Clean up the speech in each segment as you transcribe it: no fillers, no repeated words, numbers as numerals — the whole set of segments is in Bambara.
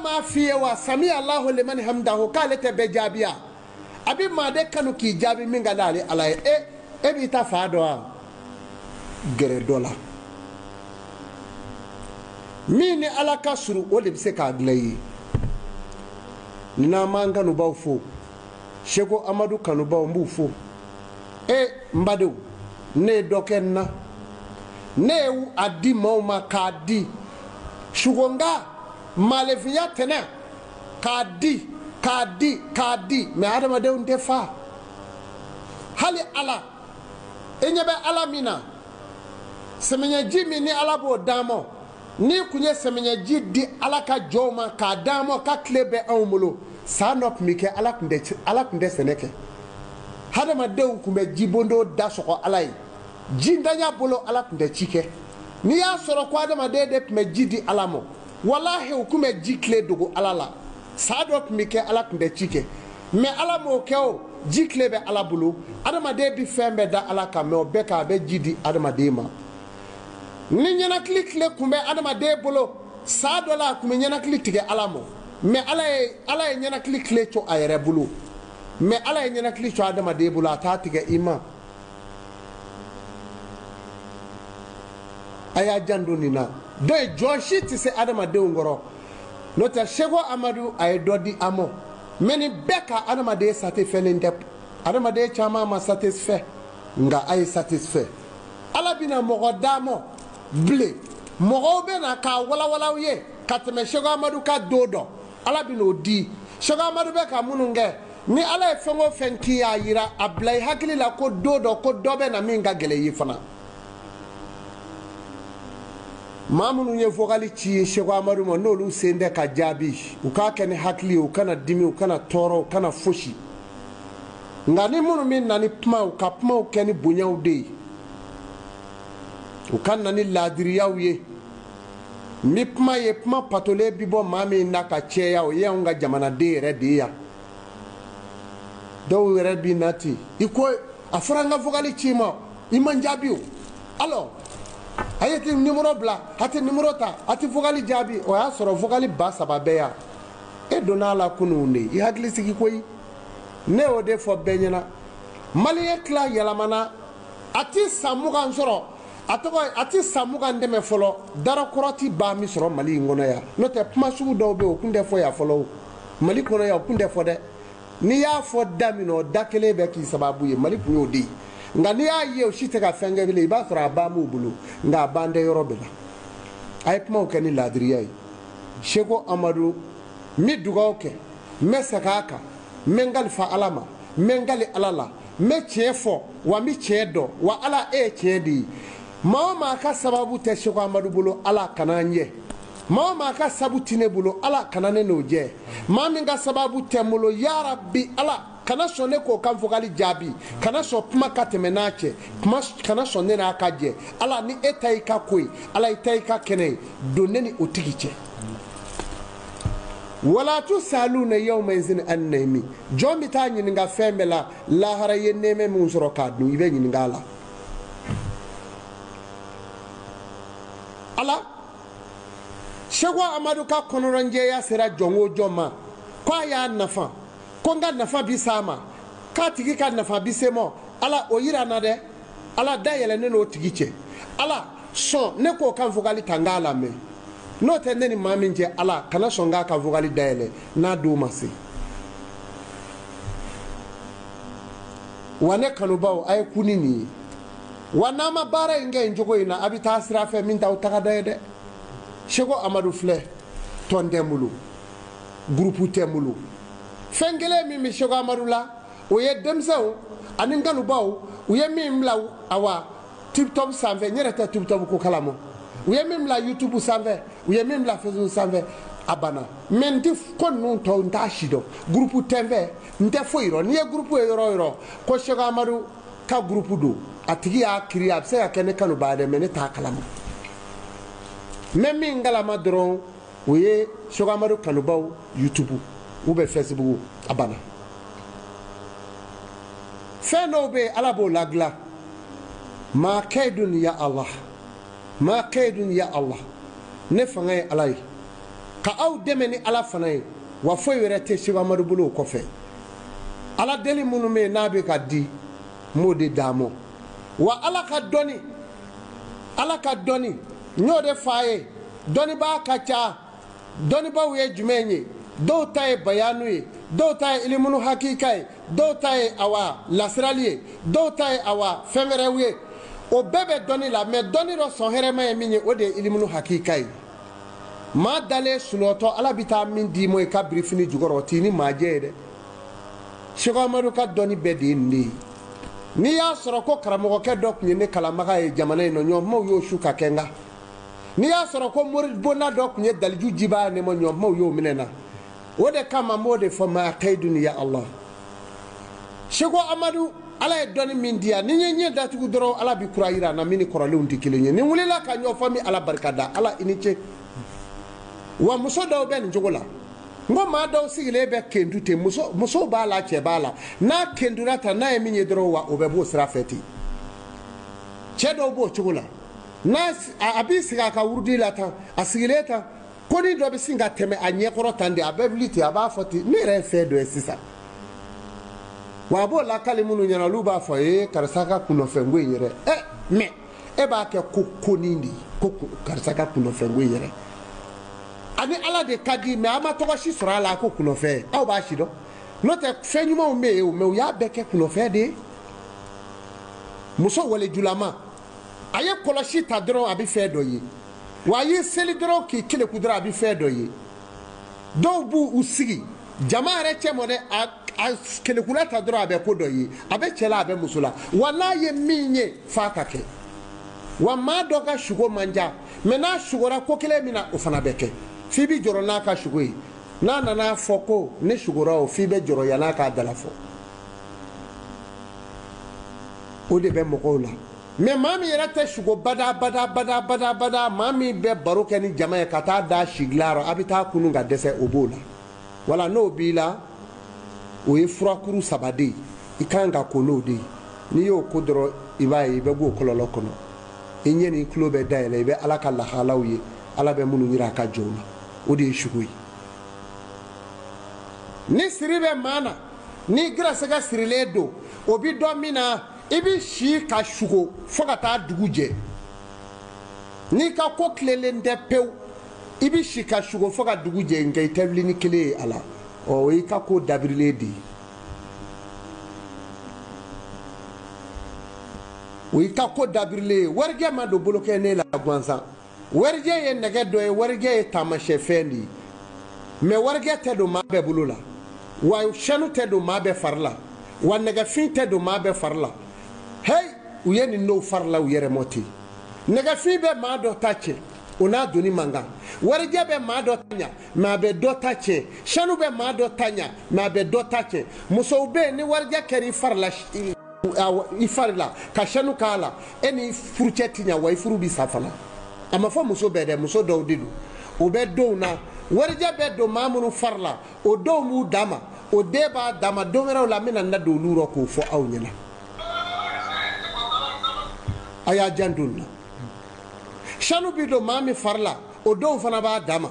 ma fiye wa sami Allahu liman hamdahu kale te be jabiya abi ma de kanu ki jabi min ga dale ala e bi ta fa do gere dola min ni ala ka suru o de bi se ka glayi nina manga no baw fo Cheiko Amadou kanu baw mbu fo mbadu ne dokenna ne u adi mauma kadi shugonga malefiya tena kadi me adama de unte fa hali ala enyebe ala mina semenya jimi ni ala bo damo ni kunye semenya jidi ala ka joma ka damo ka klebe awmulo sanop mike ala kunde seneke hadama de kumbe jibondo dasoko alai jindanya bolo ala kunde chike ni ya soro kwa adama de me jidi alamo wallahi ukume jikle dogo alala sadok mike ala kunde chike me alamo keo jikle be ala bulu adama de bi fembe da ala ka me obeka be jidi adama de ma ni nyana klik le kumbe adama de bolo sadola kume nyana klik tige alamo me ala nyana klik le cho ayere bulu me ala nyana klik cho adama de bulu ata tige ima aya jando nina do joshi ti se adama de ngoro nota Cheiko Amadou ay dodi amo meni beka adama de satisfait lende adama de chama ma satisfait nga ay satisfait ala bina mogo damo ble mogo be na ka wala ye katme Cheiko Amadou ka dodo ala bina odi Cheiko Amadou be ka mununge ni ala e fengo fenki ya yira ablay hakili la ko dodo ko dobe na minga gele yifana mamunu ye vogali ci Cheiko Amadou mo nolu sende ka jabi uka kene hakli ukana dimi ukana toro ukana foshi ngani munu min nani pma uka pma ukeni bunyaw de ukan nani ladiriyaw ye mi pma ye pma patole bibo mami naka cheya o ye unga jamana de redi ya do rebi nati iko afranga vogali ci mo imanjabi alors ayeti numéro bla hati numéro ta hati vogali jabi o ya soro vogali ba sababeya e donala kunune I hagli sigi koy ne o de fo benyana maliye kla yalamana ati samuga nsoro ati samuga ndeme folo dara kurati ba mi soro mali ngono ya no te pma sugu do be o kunde fo ya folo mali kono ya o kunde fo de ni ya fo damino dakele be ki sababu ye mali kuyo di nga ni aye o shite ka fenge bile ba sura ba mu bulu nga bande yorobela ay pma o keni ladriya Cheiko Amadou mi dugoke me sakaka mengal fa alama mengali alala me chefo wa mi chedo wa ala e chedi mama ka sababu te Cheiko Amadou bulu ala kananye mama ka sababu tine bulu ala kanane noje mami nga sababu temulo ya rabbi ala kana sonne ko kan vogali jabi kana so puma katemenache puma kana sonne na akaje ala ni etai ka koi ala etai ka kene donneni otigiche wala tusaluna yawma izin annami jomi ta nyi nga fembela la hara yenneme mun soro kadnu ibe nyi ngala ala Cheiko Amadou ka konoronje ya sera jongo joma kwa ya nafa konga nafa bisama ka tigi ka nafa bisemo ala oyira na de ala dayele ne no tigiche ala so ne ko kan vogali tangala me no te ne ni maminje ala kana songa ka vogali dayele na do masi wane kanubaw ay kunini wana ma bara inge njogo ina abita asira fe minta utaka dayede Cheiko Amadou fle tondemulu groupe temulu fengele mi Cheiko Amadou la o ye demsaw anin ganubaw o ye mim la awa TikTok sanve nyereta TikTok ko kalamo o ye mim la YouTube sanve o ye mim la Facebook sanve abana menti ko non to nta shido groupe temve nte foiro ni groupe yoro ko Cheiko Amadou ka groupe do atigi ya kriya se ya kene kanu baade mene ta kalamo memi ngalama dron o ye Cheiko Amadou kanubaw YouTube ou be Facebook abana feno be alabo lagla ma kaidun ya Allah ne fangay alay ka aw dɛmɛ ni ala fana ye wa foyi wɛrɛ tɛ Cheiko Amadou bolo o kɔfɛ ala deli minnu bɛ yen n'a bɛ ka di m'o de d'a ma wa ala ka dɔnni n y'o de f'a ye dɔnnibaa ka ca dɔnnibaaw ye jumɛn ye dɔw ta ye bayanu ye dɔw ta ye ilimunu hakika ye dɔw ta ye awa lasirali ye dɔw ta ye awa fɛn wɛrɛw ye o bɛɛ bɛ dɔnni la mais dɔnni dɔ sɔn hɛrɛma ye min ye o de ye ilimunu hakika ye maa dalen sunɔgɔtɔ ala bɛ taa min d'i ma i ka birifini jukɔrɔ o t'i ni maajɛ ye dɛ Cheiko Amadou ka dɔnni bɛɛ de ye nin de ye n'i y'a sɔrɔ ko karamɔgɔkɛ dɔ tun ye ne kalanbaga ye jamana in na ɲɔgɔnmaw y'o su ka kɛ n kan n'i y'a sɔrɔ ko mori bonda dɔ tun ye daliju jibaa ne ma ɲɔgɔnmaw y'o minɛ na o de kama n b'o de fɔ ma kayidun ya Allah Cheiko Amadou ala ye dɔnni min di yan ni n ye ɲɛ datugu dɔrɔn ala bi kura yira n na min ni kɔrɔlenw tɛ kelen ye ni n wulila ka ɲɔgɔn fɔ min ala barika da ala i ni ce wa muso dɔw bɛ nin cogo la n ko maa dɔw sigilen bɛ kentu ten muso b'a la cɛ b'a la n'a kentura tan n'a ye min ye dɔrɔn wa o bɛ b'o sira fɛ ten cɛ dɔw b'o cogo la a b'i sigi a ka wurudi la tan a sigilen tan ko ni dɔ bɛ sin ka tɛmɛ a ɲɛkɔrɔ tan de a bɛ wuli ten a b'a fɔ ten ne yɛrɛ ye fɛn dɔ ye sisan wa a b'o lakali minnu ɲɛna olu b'a fɔ karisa ka kunnafɛnko in yɛrɛ mais e b'a kɛ ko konin de ye ko karisa ka kunnafɛnko in yɛrɛ ani ala de ka di mais a ma tɔgɔ si sɔrɔ a la ko kunnafɛn aw b'a si dɔn n'o tɛ fɛn ɲumanw bɛ yen mais u y'a bɛɛ kɛ kunnafɛn de ye muso walejulama a ye kɔlɔsi ta dɔrɔn a bɛ fɛn dɔ ye wa a ye seli dɔrɔn k'i keleku dɔrɔn a bɛ fɛn dɔ ye dɔw b'u sigi jama yɛrɛ cɛ mɔ dɛ a kelekula ta dɔrɔn a bɛ ko dɔ ye a bɛ cɛ la a bɛ muso la wa n'a ye min ye f'a ka kɛ wa maa dɔ ka sugo man ca mais n'a sugora ko kelen min na o fana bɛ kɛ f'i bɛ jɔrɔ n'a ka sugo ye n'a nana fɔ ko ne sugora o f'i bɛ jɔrɔ yan'a k'a dala fɔ o de bɛ mɔgɔw la mais maa min yɛrɛ tɛ sugo bada maa min bɛ baro kɛ ni jama ye ka taa da sigila a bɛ taa kunun ka dɛsɛ o b'o la wala n'o b'i la o ye furakuru 3 de ye i kan ka ko n'o de ye n'i y'o ko dɔrɔn i b'a ye i bɛ b'o kɔlɔlɔ kɔnɔ i ɲɛ ni tulo bɛ dayɛlɛ i bɛ ala ka lahalaw ye ala bɛ minnu yira a ka jɔnw na o de ye sugo ye ni siri bɛ maa na ni gɛrɛsɛgɛ sirilen don o bi dɔn min na i bi si ka sugo fo ka taa dugu jɛ n'i ka ko tilelen tɛ pewu i bi si ka sugo fo ka dugu jɛ nka i tɛ wuli ni kelen ye a la o y'i ka ko dabirilen de ye o y'i ka ko dabirilen ye warijɛ ma don bolokɛ ne la gansan warijɛ ye nɛgɛ dɔ ye warijɛ ye taamasiyɛfɛn de ye mais warijɛ tɛ don maa bɛɛ bolo la wa sanu tɛ don maa bɛɛ fari la wa nɛgɛfin tɛ don maa bɛɛ fari la hey u ye nin n'o fari la u yɛrɛ mɔ ten nɛgɛfin bɛ maa dɔ ta cɛ o n'a donni man kan warijɛ bɛ maa dɔ ta ɲɛ mais a bɛ dɔ ta cɛ sanu bɛ maa dɔ ta ɲɛ mais a bɛ dɔ ta cɛ musow bɛ yen ni warijɛ kɛra i fari la ka sanu k'a la e ni furucɛ ti ɲɛ wa i furu bi sa fana a ma fɔ muso bɛɛ dɛ muso dɔw de don o bɛ dɔw na warijɛ bɛ don maa minnu fari la o dɔw m'u d'a ma o den b'a d'a ma don wɛrɛw la n bɛna n da don olu rɔ k'o fɔ aw ɲɛna a y'a janto nin na sanu bi don maa min fari la o dɔw fana b'a d'a ma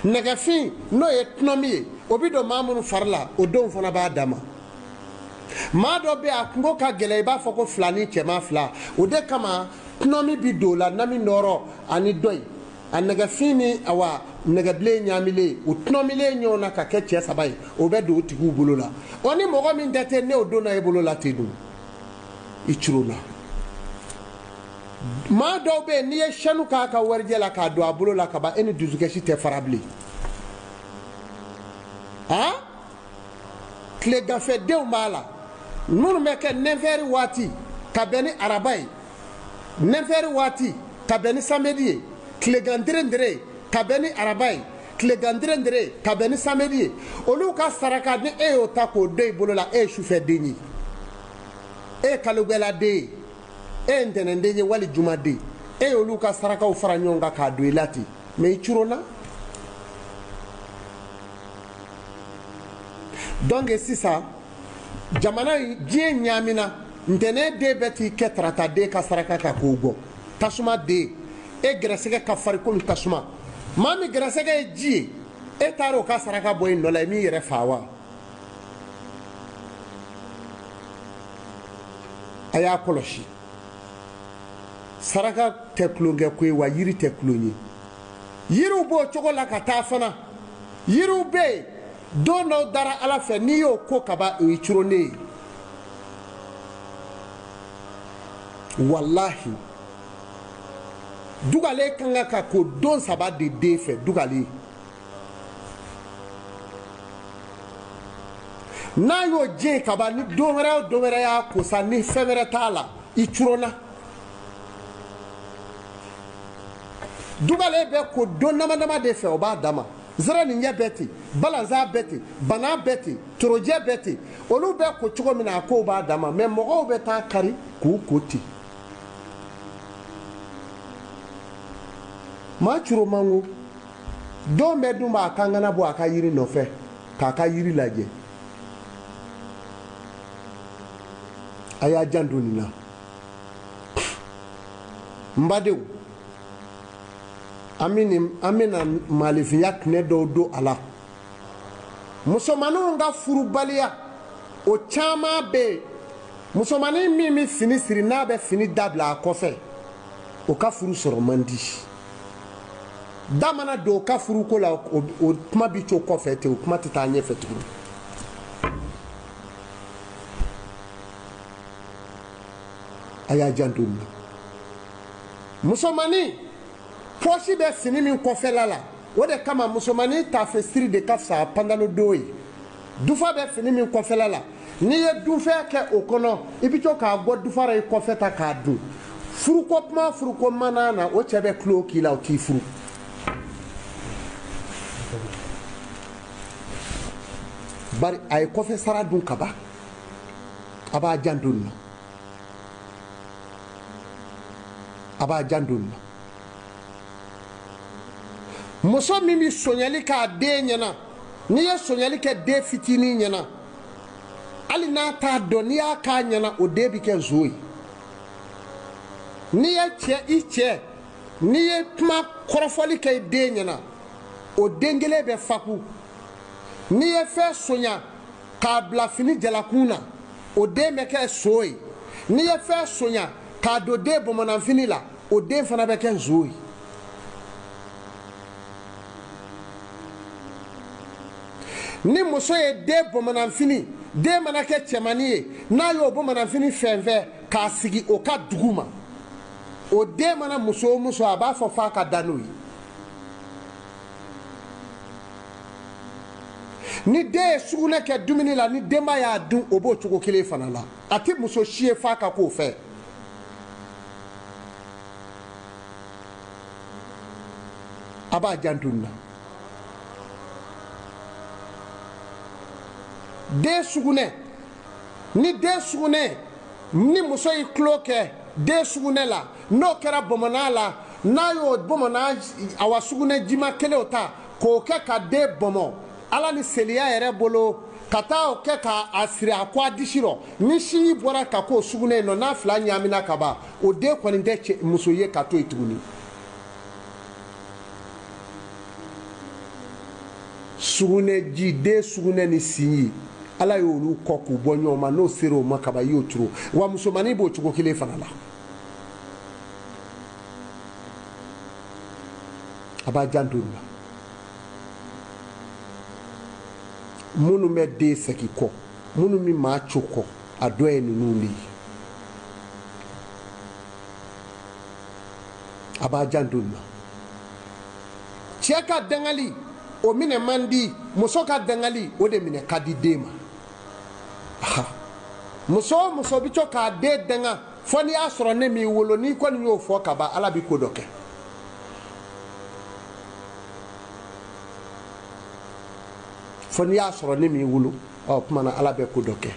nɛgɛfin n'o ye tunɔmi ye o bi don maa minnu fari la o dɔw fana b'a d'a ma maa dɔ bɛ yen a kungo ka gɛlɛn i b'a fɔ ko fila ni cɛman fila o de kama tunɔmi bi don o la nami nɔrɔ ani dɔyi a nɛgɛfin ni awa nɛgɛbilen ɲaamilen o tunɔmilen ɲɔgɔn na ka kɛ cɛ 3 ye o bɛ don o tigiw bolo la ɔ ni mɔgɔ min tɛ ten ne o donna e bolo la ten dun i ciro la maa dɔw bɛ yen n'i ye sanu k'a ka warijɛ la k'a don a bolo la ka ban e ni dusukasi tɛ fara bilen tile gafɛdenw b'a la minnu bɛ kɛ nɛfɛri waati ka bɛn ni araba ye nɛfɛri waati ka bɛn ni samedi ye tilegan dere ka bɛn ni araba ye tilegan dere ka bɛn ni samedi ye olu ka saraka ni e y'o ta k'o don i bolo la e ye sufɛden ye e ye kalogɛladen ye e ye ntɛnɛnden ye wali jumaden e y'olu ka sarakaw fara ɲɔgɔn kan k'a don i la ten mais i curonna donc sisan jamana diɲɛ ɲaamina ntɛnɛn den bɛɛ t'i kɛ tarata den ka saraka kan k'o bɔ tasuma den e gɛrɛsɛgɛ ka farin komi tasuma Mami grasege ji e taro ka saraka boy no la mi yere fawa aya koloshi saraka teklonge ko wa yiri teklonyi yiru bo chokola ka ta fana yiru be do no dara ala fe ni yo ko kaba e churone wallahi dugale kanga ka ko don saba de defe dugale na yo je kaba ni do wera ya ko sa ni femere tala I churona dugale be ko don nama de fe oba dama zara ni nya beti balanza beti bana beti troje beti olu be ko chugo mina ko ba dama me mo be ta kari ku koti ma churo mango do meduma kangana bo aka yiri no fe ka aka yiri laje aya janduni na mbadeu amina malifiya kne do ala musomanu nga furubalia o chama be musomani mi fini siri na be fini dabla kofe o ka furu soro mandi damana do ka furu ko la o kuma bi cho kofe te o kuma tita anye fetu aya janduni musomani posi be fini min kofe lala o de kama musomani ta fe siri de kafsa pandalo doyi dufa be fini min kofe lala ni ye dufe ke okono ibito ka go dufara e kofe ta ka du furu ko manana o chebe klo kila o ti furu bari ay kofe sara dun kaba aba jandunna muso mimi sonyali ka de nyana ni ye sonyali ke de fitini nyana ali na ta donia ka nyana o de bi ke zoyi ni ye che ni ye tuma korofoli ke de nyana o dengele be faku ni ye fe sonya ka bla fini jalakuna o de me ke soyi ni ye fe sonya ka do de bomana fini la o de fana be ke zoyi ni muso ye de bomana fini de mana ke chemani ye na yo bomana fini fenfe ka sigi o ka duguma o de mana muso aba fo fa ka danui ni de sugune ke dumini la ni de ma ya dun obo chuko kele fana la ati muso shie fa ka ko fe aba jandunna de sugune ni muso yi kloke de sugune la no kera bomana la na yo bomana awa sugune jima kele ota ko ke ka de bomo ala ni selia ere bolo kata o ke ka asiri akwa dishiro ni shi bora ka ko sugune no na fla nyamina kaba o de ko ni de muso ye ka to ituni sugune ji de sugune ni sinyi ala yolu koku bonyo ma no sero makaba yotro wa musomani bo chuko kile fanala aba janduna munu me de sekiko munu mi ma choko adoe nunuli aba janduna cheka dengali o mine mandi musoka dengali o de mine kadi dema muso bi choka de denga foni asoro ne mi wolo ni ko ni yo fo kaba ala bi ko doke foni asoro ne mi wolo o kuma na ala be ko doke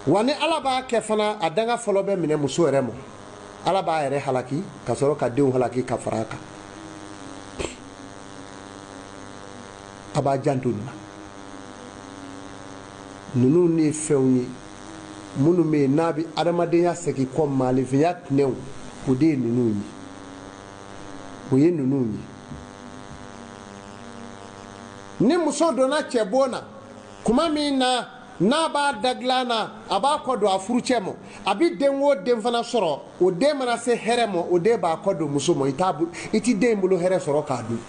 wani ala ba ke fana adanga folo be mine muso remo ala ba ere halaki kasoro ka de halaki ka faraka aba janduna nunu ni fewni munu me nabi adamadenya seki kom malifiya tnew ko de nunu ni ni muso donna cɛ bon na kuma min na n'a b'a dagila na a b'a kɔ don a furucɛ ma a bi den o den fana sɔrɔ o den mana se hɛrɛ ma o den b'a kɔ don muso ma i ti den bolo hɛrɛ sɔrɔ k'a dun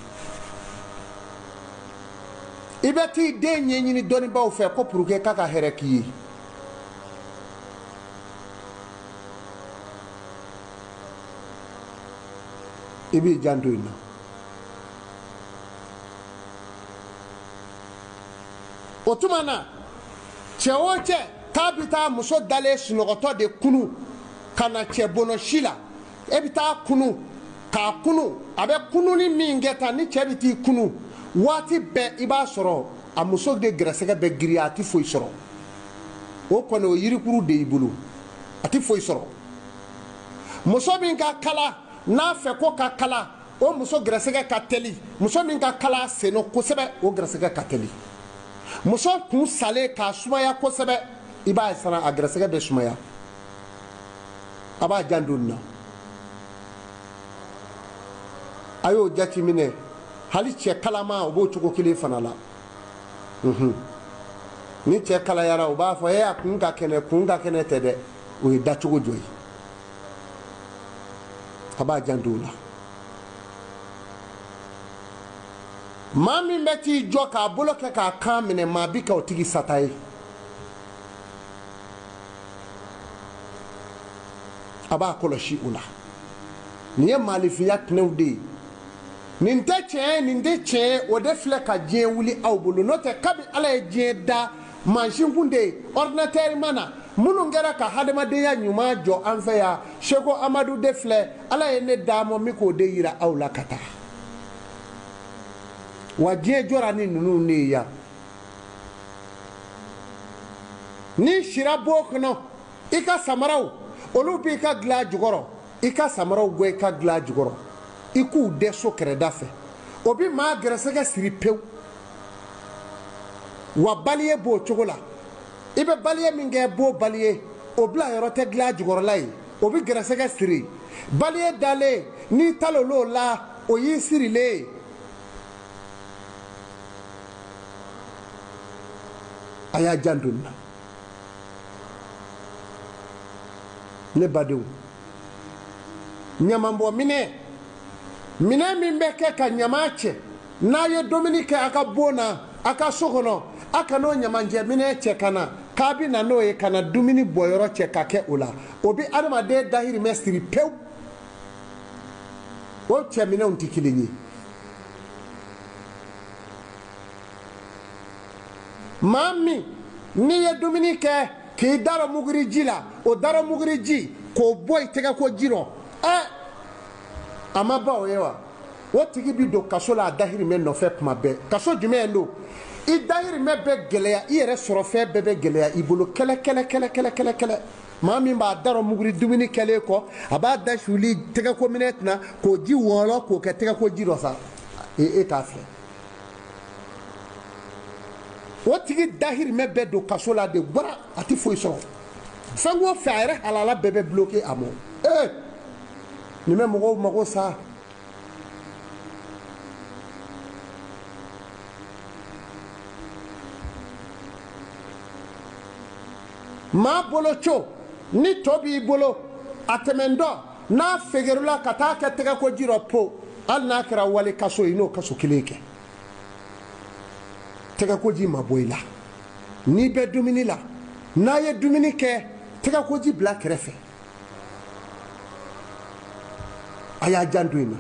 i bɛ t'i den ɲɛɲini dɔnnibaw fɛ ko pour que k'a ka hɛrɛ k'i ye i b'i janto in na o tuma na cɛ o cɛ k'a bɛ taa muso dalen sunɔgɔtɔ de kunu ka na cɛ bɔnɔ si la e bɛ taa kunu k'a kunu a bɛ kunu ni min kɛ tan ni cɛ bɛ t'i kunu waati bɛɛ i b'a sɔrɔ a muso de gɛrɛsɛgɛ bɛ giriya a tɛ foyi sɔrɔ o kɔni o yirikuru de y'i bolo a tɛ foyi sɔrɔ muso min ka kala n'a fɛ ko ka kala o muso gɛrɛsɛgɛ ka teli muso min ka kala a sen na kosɛbɛ o gɛrɛsɛgɛ ka teli muso kun salen k'a sumaya kosɛbɛ i b'a ye fana a gɛrɛsɛgɛ bɛ sumaya a b'a janto nin na a y'o jateminɛ hali cɛ kalama o b'o cogo kelen fana la ni cɛ kalayara o b'a fɔ a kun ka kɛnɛ tɛ dɛ o ye dacogo jɔ ye a b'a janto o la maa min bɛ t'i jɔ k'a bolo kɛ k'a kan minɛ maa bi kɛ o tigi sata ye a b'a kɔlɔsi o la nin ye maalifiya tɛnɛw de ye nin tɛ tiɲɛ ye nin tɛ tiɲɛ ye o de filɛ ka diɲɛ wuli aw bolo n'o tɛ kabi ala ye diɲɛ da mansin kun de ye ordinateur ma na minnu kɛra ka hadamadenya ɲuman jɔ an fɛ yan Cheiko amadou de filɛ ala ye ne d'a ma min k'o de yira aw la ka taa wa diɲɛ jɔra ni ninnu ne ye yan ni sira b'o kɔnɔ i ka samaraw olu b'i ka dilan jukɔrɔ i ka samaraw bɔ i ka dilan jukɔrɔ i k'u dɛ so kɛrɛda fɛ o bi maa gɛrɛsɛgɛ siri pewu wa baliye b'o cogo la i bɛ baliye min kɛ b'o baliye o bila yɔrɔ tɛ dilan jukɔrɔla ye o bi gɛrɛsɛgɛ siri baliye dalen n'i tal'o la o y'i sirilen a y'a janto nin na ne badenw ɲamanbɔ minɛ min bɛ kɛ ka ɲama cɛ n'a ye dumuni kɛ a ka bon na a ka so kɔnɔ a kan'o ɲamanjɛ minɛ cɛ ka na k'a bɛ na n'o ye ka na dumuni bɔyɔrɔ cɛ ka kɛ o la o bɛ adamaden dahirimɛ siri pewu o cɛ minɛnw tɛ kelen ye maa min n'i ye dumuni kɛ k'i dara muguri ji la o dara muguri ji k'o bɔ i tɛgɛ ko ji rɔ a ma ban o ye wa o tigi bi don kaso la a dahirimɛ nɔfɛ tuma bɛɛ kaso jumɛn don i dahirimɛ bɛ gɛlɛya i yɛrɛ sɔrɔ fɛn bɛɛ bɛ gɛlɛya i bolo kɛlɛ maa min b'a dara muguri dumuni kɛlen kɔ a b'a da suli tɛgɛko minɛ kunna k'o ji wɔɔrɔ k'o kɛ tɛgɛko ji rɔ sa e t'a filɛ o tigi dahirimɛ bɛ don kaso la de bɔra a tɛ foyi sɔrɔ fɛn o fɛn a yɛrɛ halala bɛɛ bɛ bloqué a mɔ nin bɛ mɔgɔw mago sa maa bolo co ni tɔ b'i bolo a tɛmɛndɔ n'a fegerela ka taa kɛ tɛgɛko ji rɔ po hali n'a kɛra wale kaso ye n'o kaso kelen kɛ tɛgɛko ji ma bɔ i la n'i bɛ dumuni la n'a ye dumuni kɛ tɛgɛko ji bila kɛrɛfɛ a y'a janto in na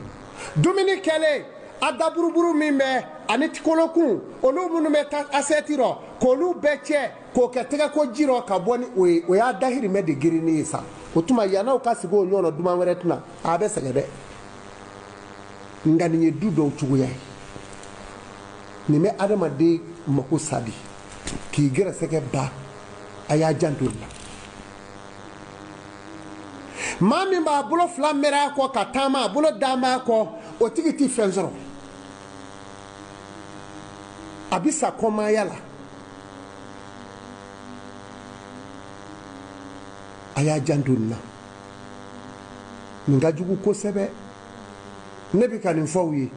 dumuni kɛlen a daburuburu min bɛ ani kolokun olu minnu bɛ taa asɛti rɔ k'olu bɛɛ cɛ k'o kɛ tɛgɛko ji rɔ ka bɔ ni o ye o y'a dahirimɛ de girinni ye sa o tuma yan'aw ka sigi o ɲɔgɔnna duman wɛrɛ tɛna a bɛ sɛgɛn dɛ nka nin ye du dɔw cogoya ye nin bɛ adamaden mako sa de k'i gɛrɛsɛgɛ ba a y'a janto la maa min b'a bolo fila mɛrɛ a kɔ ka taama a bolo d'a ma a kɔ o tigi tɛ fɛn sɔrɔ a bɛ sa kɔmaya la a y'a janto nin na nin ka jugu kosɛbɛ ne bɛ ka nin fɔ aw ye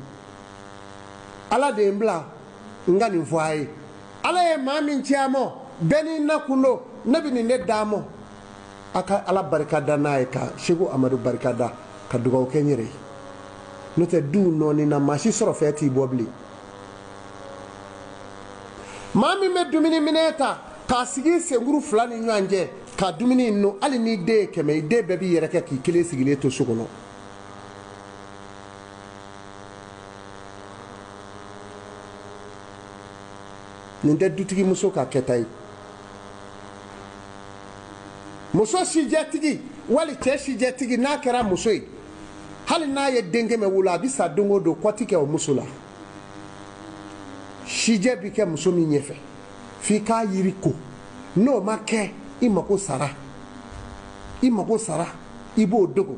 ala de ye n bila nga nin fɔ a ye ala ye maa min ci a ma bɛɛ n'i nakundo ne bɛ nin de d'a ma a ka ala barika da n'a ye ka Cheiko Amadou barika da ka dugawu kɛ n yɛrɛ ye n'o tɛ du nɔɔni na maa si sɔrɔ fɛn t'i bɔ bilen maa min bɛ dumuni minɛ ta k'a sigi senkuru fila ni ɲɔgɔn cɛ ka dumuni in no hali n'i den ye 100 i den bɛɛ b'i yɛrɛ kɛ k'i kelen sigilen to so kɔnɔ nin tɛ dutigi muso ka kɛta ye muso sijɛtigi wali cɛ sijɛtigi n'a kɛra muso ye hali n'a ye den 100 wolo a bɛ sa don o don kɔti kɛ o muso la sijɛ bɛ kɛ muso min ɲɛfɛ f'i k'a yiri ko n'o ma kɛ i mago sara i b'o dogo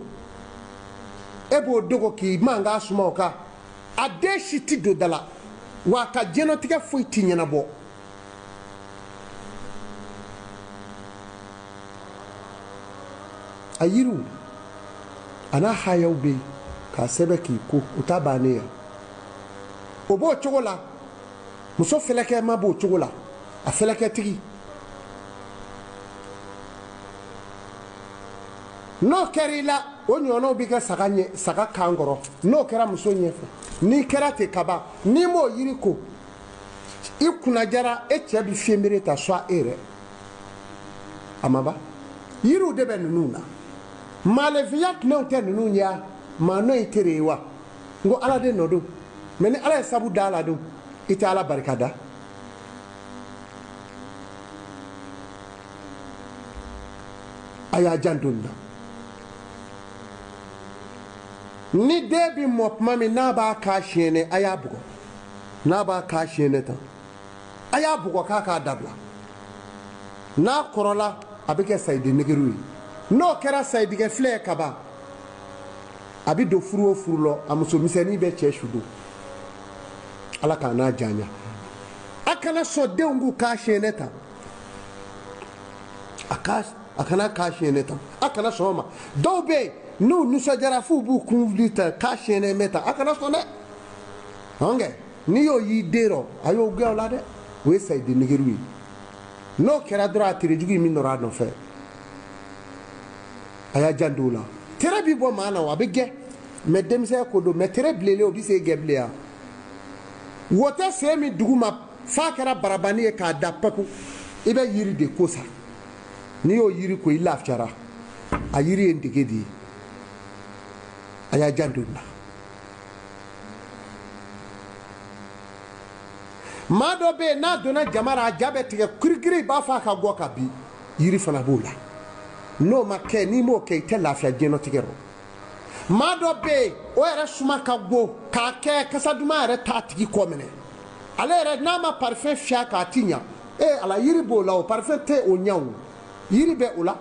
e b'o dogo k'i mankan suma o kan a den si ti don da la wa a ka diɲɛlatigɛ foyi ti ɲɛnabɔ a yiriw a n'a hayaw bɛ yen k'a sɛbɛn k'i ko o t'a bannen yan o b'o cogo la muso fɛlɛkɛma b'o cogo la a fɛlɛkɛtigi n'o kɛra i la o ɲɔgɔnnaw bɛ kɛ saga kan kɔrɔ n'o kɛra muso ɲɛfɛ n'i kɛra ten kaban n'i m'o yiri ko i kunna jara e cɛ bɛ fiɲɛbere ta soit e yɛrɛ a ma ban yiriw de bɛ ninnu na maalefinya tɛnɛw tɛ ninnu ɲɛ maa n'o ye tere ye wa n ko ala de nɔ don mɛ ni ala ye sabu da la don i tɛ ala barika da a y'a janto nin na ni den bɛ mɔ tuma min n'a b'a k'a siɲɛnɛ a y'a bugɔ n'a b'a k'a siɲɛnɛ tan a y'a bugɔ k'a k'a dabila n'a kɔrɔla a bɛ kɛ sayidi negeriw ye n'o kɛra sayidikɛ filɛ ye kaban a bɛ don furu o furu la a muso misɛnnin bɛ cɛ su don ala k'a n'a janya a kana sɔn denw k'u k'a siɲɛnɛ tan a kana k'a siɲɛnɛ tan a kana sɔn o ma dɔw bɛ yen n'u nisɔndiyara f'u b'u kun wuli ta k'a siɲɛnɛ mɛ tan a kana sɔn dɛ hankɛ n'i y'o y'i den rɔ a y'o gɛn o la dɛ o ye sayidi negeriw ye n'o kɛra dɔrɔn a tere jugu min nɔrɔ a nɔfɛ a y'a janto o la tere bi bɔ maa na a bɛ gɛn mɛ denmisɛnya ko don mɛ tere bilenlen o bɛ se gɛn bilen yan wo tɛ sen min dugu ma f'a kɛra barabani ye k'a da pepu i bɛ yiri de ko sa n'i y'o yiri ko i lafiyara a yiri ye ndege de ye a y'a janto o la maa dɔ bɛ yen n'a donna jama la a ja bɛ tigɛ kirikiri i b'a fɔ a ka bɔ ka bin yiri fana b'o la n'o ma kɛ n'i m'o kɛ i tɛ lafiya diɲɛlatigɛ rɔ maa dɔ bɛ yen o yɛrɛ suma ka go k'a kɛ kasa duman yɛrɛ t'a tigi kɔ minɛ ale yɛrɛ n'a ma parfum fiyɛ k'a ti ɲa ala yiri b'o la o parfum tɛ o ɲa o yiri bɛ o la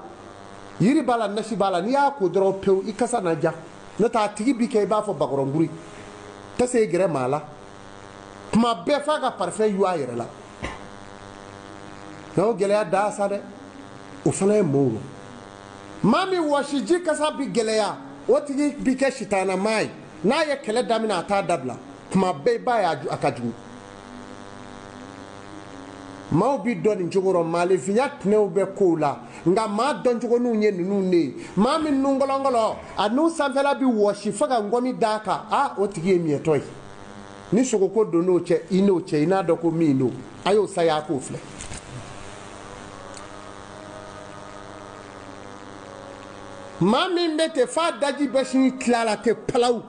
yiri b'a la nasi b'a la n'i y'a ko dɔrɔn pewu i kasa na ja n'o tɛ a tigi bi kɛ i b'a fɔ bakɔrɔnguri tɛ se gɛrɛ maa la tuma bɛɛ f'a ka parfum yu a yɛrɛ la nka o gɛlɛya da sa dɛ o fana ye mɔɔw maa min wɔsi ji kasa bi gɛlɛya o tigi bi kɛ sitanama ye n'a ye kɛlɛ daminɛ a t'a dabila tuma bɛɛ i b'a ye a ka jugu maaw bi dɔn nin cogo rɔ maalefinya tɛnɛw bɛ kow la nka maa dɔncogoninw ye ninnu de ye maa min nungɔlɔngɔlɔ a n'u sanfɛla bi wɔsi fo ka ngɔmi d'a kan o tigi ye miɛtɔ ye ni sogoko don n'o cɛ i n'o cɛ i n'a dɔn ko min don a y'o sa y'a k'o filɛ maa min bɛ ten f'a daji bɛ sini tila la ten palawu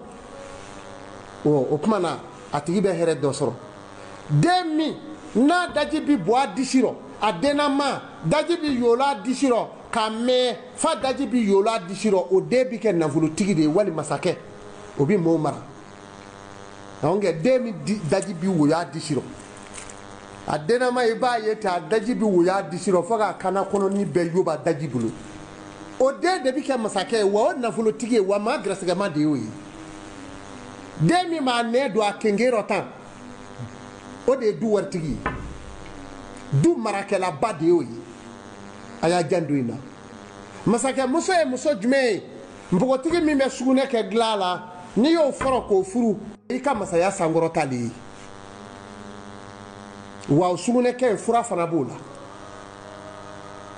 o tuma na a tigi bɛ hɛrɛ dɔ sɔrɔ den min n'a daji bi bɔ a disi rɔ a dennama daji bi yɔlɔ a disi rɔ ka mɛn f'a daji bi yɔlɔ a disi rɔ o den bi kɛ nafolotigi de ye wali masakɛ o bi mɔɔw mara nka den min daji bi woyo a disi rɔ a dennama i b'a ye ten a daji bi woyo a disi rɔ fo k'a kana kɔnɔni bɛɛ yoba daji bolo o den de bi kɛ masakɛ ye wa o nafolotigi ye wa maa gɛrɛsɛgɛma de y'o ye den min b'a nɛn don a kenge rɔ tan o de ye du waritigi ye du marakɛlaba de y'o ye a y'a janto in na masakɛ muso ye muso jumɛn ye npogotigi min bɛ sugunɛ kɛ dilan la n'i y'o fɔlɔ k'o furu i ka masaya sankɔrɔtali ye wa sugune kɛ fura fana b'o la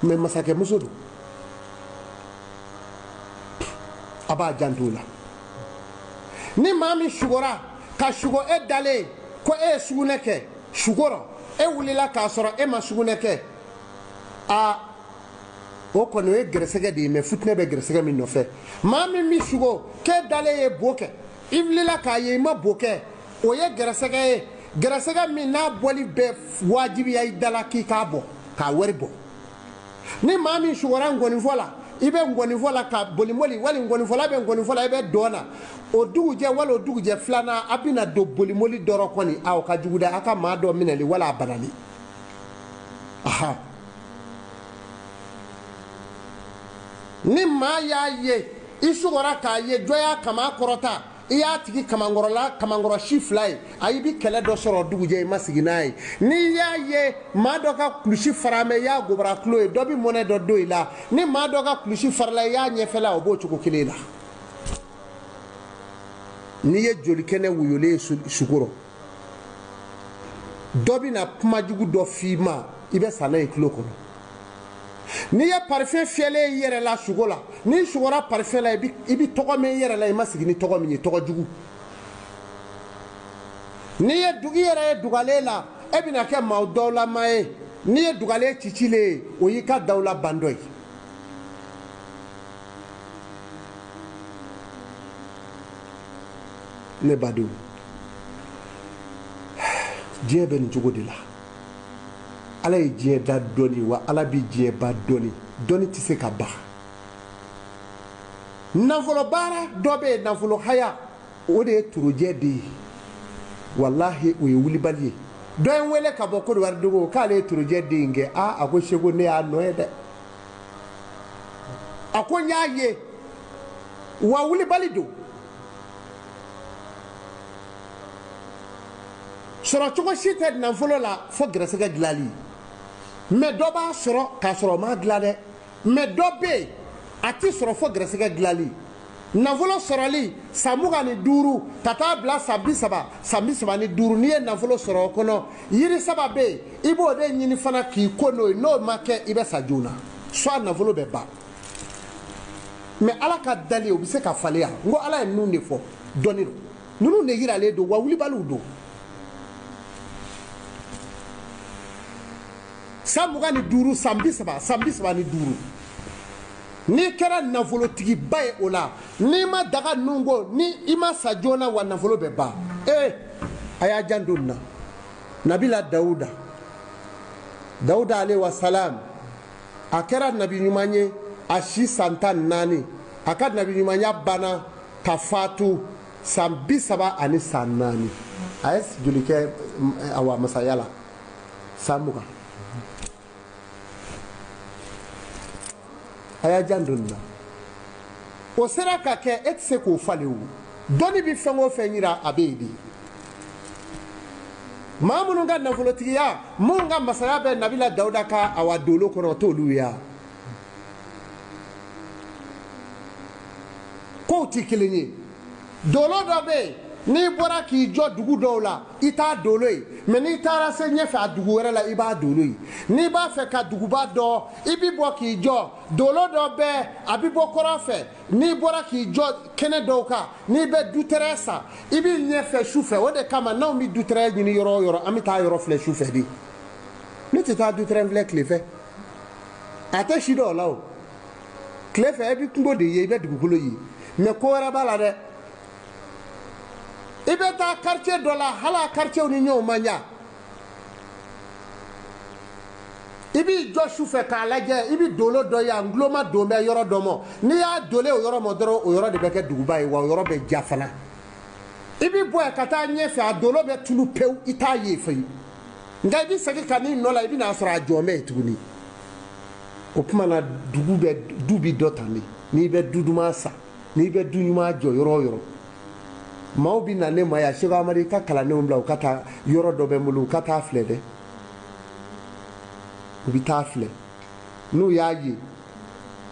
mais masakɛ muso do a b'a janto la ni maa min sugora ka sugo e dalen ko e ye sugune kɛ sugɔrɔ e wulila k'a sɔrɔ e ma sugune kɛ o kɔni o ye gɛrɛsɛgɛ de ye mais fitinɛ bɛ gɛrɛsɛgɛ min nɔfɛ maa min mi sugo k'e dalen ye bo kɛ i wulila k'a ye i ma bo kɛ o ye gɛrɛsɛgɛ ye gɛrɛsɛgɛ min n'a bɔli bɛ wajibiya i dala k'i k'a bɔ k'a wari bɔ ni maa min sugora ngɔnifɔ la i bɛ ngɔnifɔ la ka bolimoli wali ngɔnifɔla bɛ ngɔnifɔ la i bɛ dɔn na o dugujɛ wali o dugujɛ filanan a bɛna don bolimoli dɔrɔn kɔni o ka jugu dɛ a ka maa dɔ minɛli wala a banali aha ni maa y'a ye i sugora k'a ye jɔ y'a kama kɔrɔta i y'a tigi kamankɔrɔ si fila ye a i bi kɛlɛ dɔ sɔrɔ dugujɛ i ma sigi n'a ye n'i y'a ye maa dɔ ka kulusi faramɛ i y'a gobara tulo ye dɔ bi mɔnɛ dɔ don i la ni maa dɔ ka kulusi farala i y'a ɲɛfɛla o b'o cogo kelen la n'i ye joli kɛnɛ wuyolen ye sukɔrɔ dɔ bɛ na kuma jugu dɔ f'i ma i bɛ sa n'a ye tulo kɔnɔ n'i ye parfum fiyɛlen i yɛrɛ la sugo la n'i sugora parfum la i bi tɔgɔ mɛn i yɛrɛ la i ma sigi ni tɔgɔ min ye tɔgɔ jugu n'i ye i yɛrɛ ye dugalen la e bɛna kɛ maa dawulama ye n'i ye dugalen cicilen ye o y'i ka dawula ban dɔ ye ne badenw diɲɛ bɛ nin cogo de la ala ye diɲɛ da dɔɔni wa ala bi diɲɛ ba dɔɔni dɔɔni tɛ se ka ban nafolo baara dɔ bɛ yen nafolo haya o de ye turujɛ de ye walahi o ye wulibali ye dɔ in wele ka bɔ Côte-d'Ivoire dogo k'ale ye turujɛ den kɛ a ko Cheiko ne y'a nɔ ye dɛ a ko n y'a ye wa wulibali don sɔrɔ cogo si tɛ nafolo la fo gɛrɛsɛgɛ dilanli mais dɔ b'a sɔrɔ k'a sɔrɔ o ma dilan dɛ mais dɔ bɛ yen a ti sɔrɔ fo gɛrɛsɛgɛ dilanli nafolo sɔrɔli san 25 ka taa bila san 30 san 35 n'i ye nafolo sɔrɔ o kɔnɔ yiri saba bɛ yen i b'o de ɲini fana k'i ko n'o ye n'o ma kɛ i bɛ sa joona soit nafolo bɛ ban mais ala ka dali o bɛ se ka falen yan n ko ala ye ninnu de fɔ dɔɔni don ninnu de yiralen don wa wulibaliw don san 25 san 30 san 35 n'i kɛra nafolotigiba ye o la n'i ma daga nungo ni i ma sa joona wa nafolo bɛ ban a y'a jan don na nabila dawuda alayhi wa salam a kɛra nabi ɲuman ye a si san 14 a ka nabi ɲumanya banna ka fatu san 34 a ye joli kɛ awa masaya la san 20 a y'a jan don na o sera ka kɛ e tɛ se k'o falen o dɔnni bɛ fɛn o fɛn yira a bɛ yen de maa minnu ka nafolotigiya minnu ka masaya bɛ nabila dawuda ka awa dolo kɔnɔ o t'olu ye kow tɛ kelen ye dolo dɔ bɛ yen n'i bɔra k'i jɔ dugu dɔw la i t'a dolo ye mais n'i taara se ɲɛfɛ a dugu wɛrɛ la i b'a dolo ye n'i b'a fɛ ka duguba dɔn i bi bɔ k'i jɔ dolo dɔ bɛ a bi bɔ kɔrɔ fɛ n'i bɔra k'i jɔ kɛnɛ dɔw kan n'i bɛ dutɛrɛ san i bi ɲɛfɛ su fɛ o de kama n'anw bɛ dutɛrɛ ɲini yɔrɔ o yɔrɔ an bɛ taa yɔrɔ filɛ su fɛ de ne tɛ taa dutɛrɛ filɛ tile fɛ a tɛ si dɔw la o tile fɛ i bɛ kungo de ye i bɛ dugukolo ye mais ko wɛrɛ b'a la dɛ i bɛ taa quartier dɔ la hali a quartier ni ɲɔgɔn man ɲa i b'i jɔ su fɛ k'a lajɛ i bɛ dolo dɔ ye a nguloma don bɛ yɔrɔ dɔ ma n'i y'a dole o yɔrɔ ma dɔrɔn o yɔrɔ de bɛ kɛ duguba ye wa o yɔrɔ bɛ ja fana i bɛ bɔ yen ka taa ɲɛfɛ a dolo bɛ tunu pewu i t'a ye fɛ nka i bɛ segin ka n'i nɔ la i bɛ n'a sɔrɔ a jɔn bɛ yen tuguni o tuma na du bɛ dɔ tan de n'i bɛ du duman san n'i bɛ du ɲuman jɔ yɔrɔ o yɔrɔ maaw bɛ na ne ma yan Cheiko Amadu i ka kalandenw bila u ka taa yɔrɔ dɔ bɛ n bolo u ka taa filɛ dɛ u bɛ taa filɛ n'u y'a ye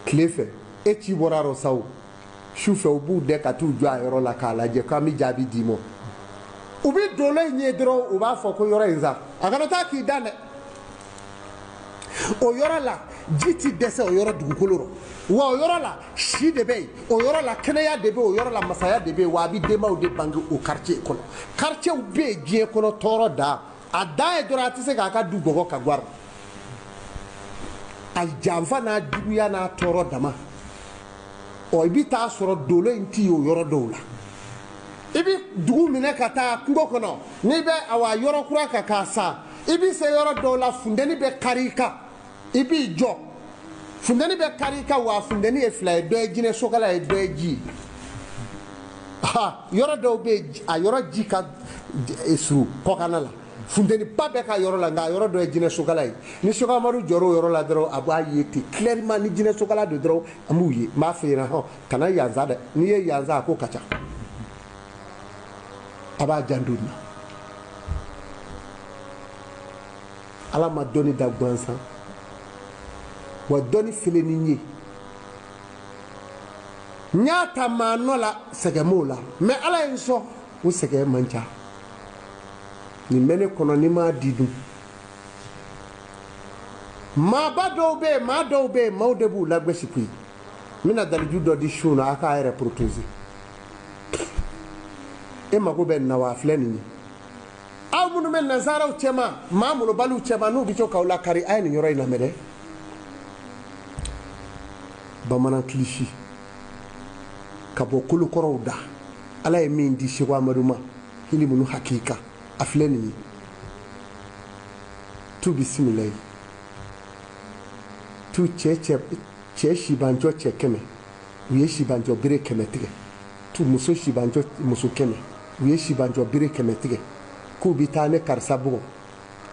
tile fɛ e ci bɔra yɔrɔ sa o su fɛ u b'u dɛ ka t'u jɔ a yɔrɔ la k'a lajɛ k'an bɛ jaabi d'i ma u bɛ dolo in ye dɔrɔn u b'a fɔ ko yɔrɔ in sa a kana taa k'i dan dɛ o yɔrɔ la ji ti dɛsɛ o yɔrɔ dugukolo rɔ wa o yɔrɔ la si de bɛ yen o yɔrɔ la kɛnɛya de bɛ yen o yɔrɔ la masaya de bɛ yen wa a bɛ denbaw de bange o quartier kɔnɔ quartier bɛ yen diɲɛ kɔnɔ tɔɔrɔ da a dan ye dɔrɔn a tɛ se k'a ka du bɔgɔ ka guwari a janfa n'a juguya n'a tɔɔrɔ dama ɔ i bɛ taa sɔrɔ dolo in tɛ yen o yɔrɔ dɔw la i bɛ dugu minɛ ka taa kungo kɔnɔ n'i bɛ awa yɔrɔ kura kan k'a san i bɛ se yɔrɔ dɔw la funtɛni bɛ kari i kan i b'i jɔ funtɛni bɛ kari i kan wa funtɛni ye fila ye dɔ ye jinɛ sokala ye dɔ ye ji ye yɔrɔ dɔw bɛ yen a yɔrɔ ji ka surun kɔkanna la funtɛni ba bɛ ka yɔrɔ la nka a yɔrɔ dɔ ye jinɛ sokala ye ni Amadu jɔra o yɔrɔ la dɔrɔn a b'a ye ten clairement ni jinɛ sokala don dɔrɔn an b'u ye n b'a f'i ɲɛna kana yanza dɛ n'i ye yanza a ko ka ca a b'a janto nin na ala ma dɔnni da gansan wa dɔnni fili ni ye n y'a ta maa nɔ la sɛgɛn m'o la mais ala ye n sɔn o sɛgɛn man ca nin bɛ ne kɔnɔ ni m'a di dun maaba dɔw bɛ yen maa dɔw bɛ yen maaw de b'u lagosi koyi n bɛna daliju dɔ di su na a k'a yɛrɛ protéger e mago bɛ nin na wa a filɛ nin ye aw minnu bɛ nanzaraw cɛman maa molobaliw cɛman n'u bɛ to k'aw lakari a ye nin yɔrɔ in lamɛn dɛ bamanan kilisi ka bɔ kolokɔrɔw da ala ye min di Cheiko Amadu ma hili minnu hakika a filɛ nin ye tu bisimilayi tu cɛ sibanjɔ cɛ 100 u ye sibanjɔ bere 100 tigɛ tu muso sibanjɔ muso 100 u ye sibanjɔ bere 100 tigɛ k'u bɛ taa ne karisa bugɔ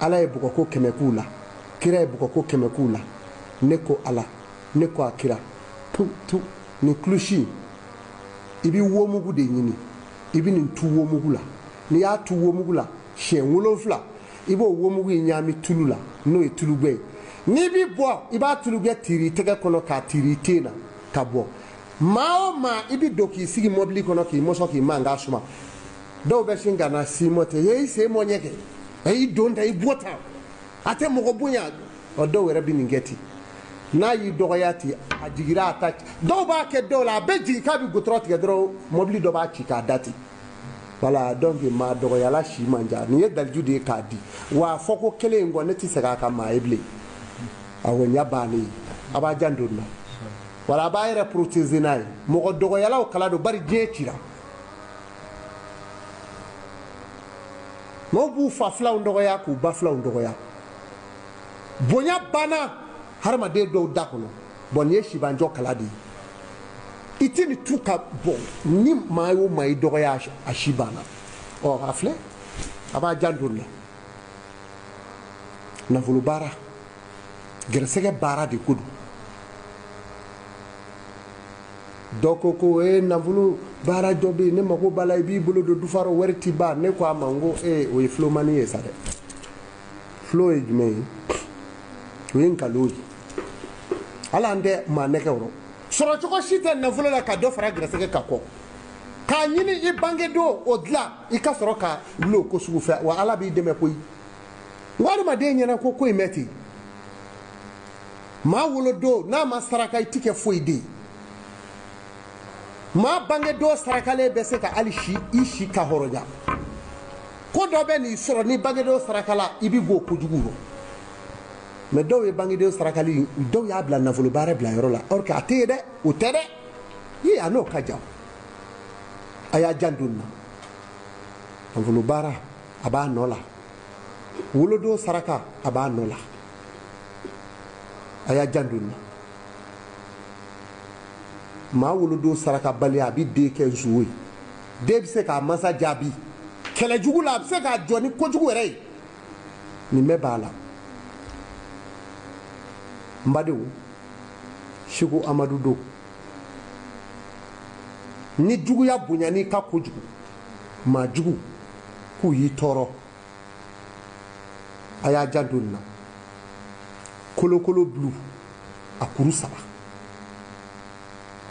ala ye bugɔko 100 k'u la kira ye bugɔko 100 k'u la ne ko ala ne ko a kira tu nin kulusi i bɛ womugu de ɲini i bɛ nin tu womugu la n'i y'a tu womugu la siɲɛ 7 i b'o womugu in ɲagami tulu la n'o ye tulugɛ ye n'i b'i bɔ i b'a tulugɛ tiri i tɛgɛ kɔnɔ k'a tiri i ten na ka bɔ maa o maa i bɛ don k'i sigi mɔbili kɔnɔ k'i mɔsɔn k'i mankan suma dɔw bɛ sin ka na si mɔ ten i sen mɔ ɲɛ kɛ i don ta i bɔ tan a tɛ mɔgɔ bonya ɔ dɔw yɛrɛ bɛ nin kɛ ten n'a y'i dɔgɔya ten a jigira a ta dɔw b'a kɛ dɔw la a bɛ jigin k'a bɛ gutɔrɔ tigɛ dɔrɔn mɔbili dɔ b'a ci k'a da ten voilà donc maa dɔgɔyala si man ca nin ye daliju de ye k'a di wa fɔ ko kelen in kɔ ne tɛ segin a kan maa ye bilen awɔ n y'a bannen ye a b'a janto nin na wala a b'a yɛrɛ protéger n'a ye mɔgɔ dɔgɔyalaw kala don bari diɲɛ cira maaw b'u fa filaw dɔgɔya k'u ba filaw dɔgɔya bonya banna hadamaden dɔw da kɔnɔ bon nin ye sibanjɔ kala de ye i tɛ nin tu ka bɔ ni maa o maa i dɔgɔya a si banna ɔ a filɛ a b'a janto nin na nafolo baara gɛrɛsɛgɛ baara de ko don dɔ ko nafolo baara dɔ bɛ yen ne mago b'a la i b'i bolo don dufaro wari t'i ban ne ko a ma n ko o ye filomani ye sa dɛ filo ye jumɛn ye o ye nkalon ye hali an tɛ maa nɛgɛ yɔrɔ sɔrɔ cogo si tɛ nafolo la ka dɔ fara gɛrɛsɛgɛ ka kɔ k'a ɲini i bangedon o dilan i ka sɔrɔ ka wuli o ko sugu fɛ wa ala b'i dɛmɛ koyi n ko adamaden ɲɛna ko in mɛn ten maa wolodon n'a ma saraka i ti kɛ foyi den maa bangedon sarakalen bɛ se ka hali i si ka hɔrɔnya ko dɔ bɛ nin sɔrɔ ni bangedon sarakala i bɛ bɔ kojugu rɔ mais dɔw ye bangeden sarakali dɔw y'a bila nafolo baara bila yɔrɔ la or que a tɛ ye dɛ o tɛ dɛ a n'o ka jan a y'a janto nin na nafolo baara a b'a nɔ la wolodon saraka a b'a nɔ la a y'a janto nin na maa wolodon saraka bali a bɛ den kɛ nson ye den bɛ se k'a mansa jaabi kɛlɛjugu la a bɛ se k'a jɔ ni kojugu yɛrɛ ye nin bɛɛ b'a la n badenw Cheiko Amadu don ni juguya bonyani ka kojugu maa jugu k'u y'i tɔɔrɔ a y'a janto nin na kolokolo bulu a kuru 3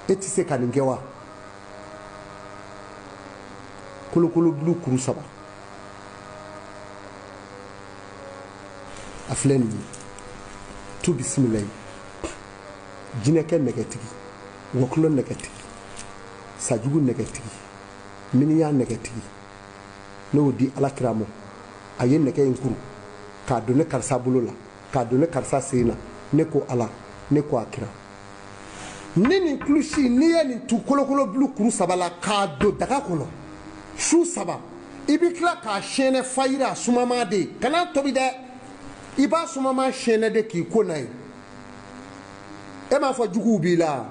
e tɛ se ka nin kɛ wa kolokolo bulu kuru 3 a filɛ nin ye tu bisimila jinɛkɛ nɛgɛtigi wɔkulo nɛgɛtigi sajugu nɛgɛtigi miniya nɛgɛtigi n'o di alakira ma a ye nɛgɛ in kuru k'a don ne karisa bolo la k'a don ne karisa sen na ne ko ala ne ko akira ni nin kulusi n'i ye nin tu kolokolo bulu kuru saba la k'a don daga kɔnɔ su saba i bɛ tila k'a sɛnɛ fayira sumama de kana tobi dɛ i b'a sumama sɛnɛ de k'i ko n'a ye e m'a fɔ juguw b'i la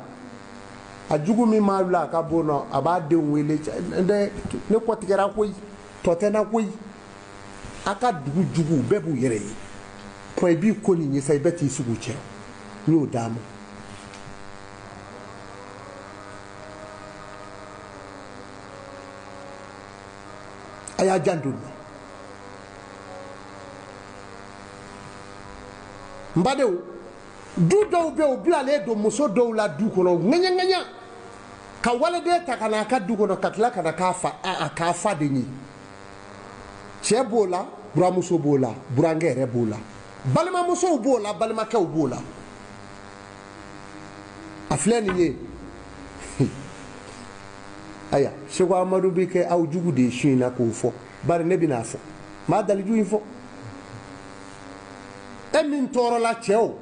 a jugu min m'a wuli a ka bon na a b'a denw wele ne kɔtigɛra koyi tɔ tɛ n na koyi a ka dugu juguw bɛɛ b'u yɛrɛ ye point i b'i ko nin ye sa i bɛ t'i sigi u cɛ n y'o d'a ma a y'a janto n na n badenw du dɔw bɛ yen u bilalen don muso dɔw la du kɔnɔ ŋaɲaŋaɲa ka waliden ta ka n'a ka du kɔnɔ ka tila ka na k'a fa de ye cɛ b'o la buramuso b'o la burankɛ yɛrɛ b'o la balimamusow b'o la balimakɛw b'o la a filɛ nin ye aya Cheiko Amadou bɛ kɛ aw jugu de ye su in na k'o fɔ bari ne bɛn'a fɔ maa daliju in fɔ e min tɔɔrɔla cɛ o